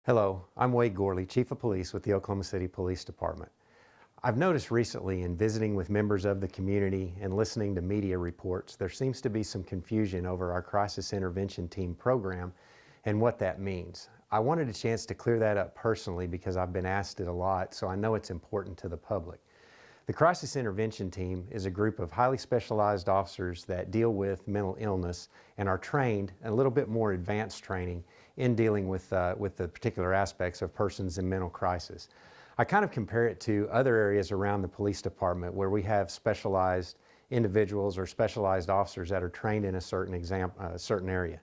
Hello, I'm Wade Gourley, Chief of Police with the Oklahoma City Police Department. I've noticed recently in visiting with members of the community and listening to media reports, there seems to be some confusion over our Crisis Intervention Team program and what that means. I wanted a chance to clear that up personally because I've been asked it a lot, so I know it's important to the public. The Crisis Intervention Team is a group of highly specialized officers that deal with mental illness and are trained in a little bit more advanced training in dealing with the particular aspects of persons in mental crisis. I kind of compare it to other areas around the police department where we have specialized individuals or specialized officers that are trained in a certain area.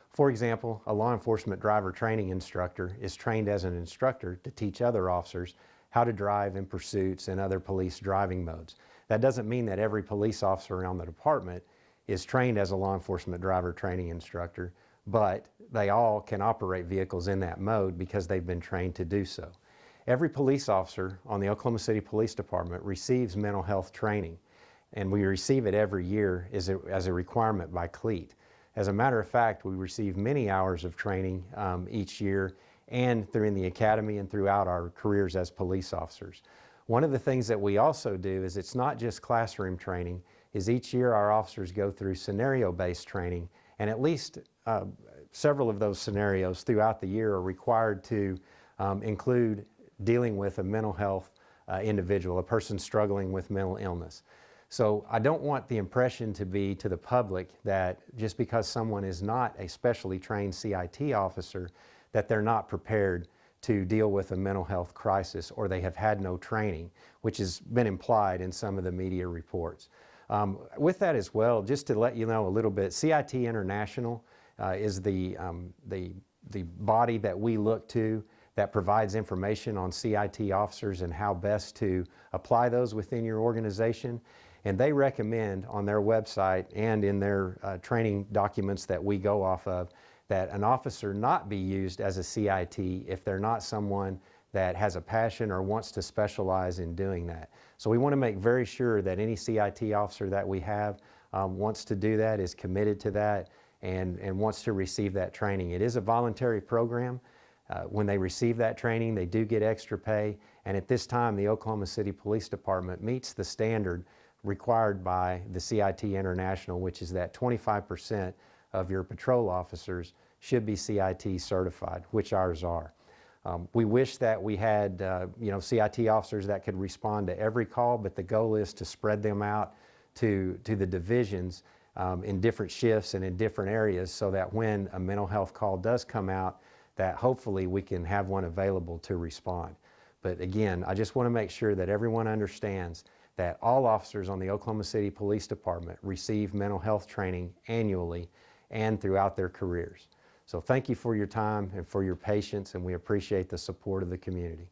For example, a law enforcement driver training instructor is trained as an instructor to teach other officers how to drive in pursuits and other police driving modes. That doesn't mean that every police officer around the department is trained as a law enforcement driver training instructor, but they all can operate vehicles in that mode because they've been trained to do so. Every police officer on the Oklahoma City Police Department receives mental health training, and we receive it every year as a requirement by CLEAT. As a matter of fact, we receive many hours of training each year and through in the academy and throughout our careers as police officers. One of the things that we also do is it's not just classroom training, is each year our officers go through scenario-based training, and at least several of those scenarios throughout the year are required to include dealing with a mental health individual, a person struggling with mental illness. So I don't want the impression to be to the public that just because someone is not a specially trained CIT officer, that they're not prepared to deal with a mental health crisis or they have had no training, which has been implied in some of the media reports. With that as well, just to let you know a little bit, CIT International is the body that we look to that provides information on CIT officers and how best to apply those within your organization. And they recommend on their website and in their training documents that we go off of that an officer not be used as a CIT if they're not someone that has a passion or wants to specialize in doing that. So we want to make very sure that any CIT officer that we have wants to do that, is committed to that, and wants to receive that training. It is a voluntary program. When they receive that training, they do get extra pay, and at this time the Oklahoma City Police Department meets the standard required by the CIT International, which is that 25% of your patrol officers should be CIT certified, which ours are. We wish that we had CIT officers that could respond to every call, but the goal is to spread them out to the divisions in different shifts and in different areas so that when a mental health call does come out, that hopefully we can have one available to respond. But again, I just want to make sure that everyone understands that all officers on the Oklahoma City Police Department receive mental health training annually and throughout their careers. So thank you for your time and for your patience, and we appreciate the support of the community.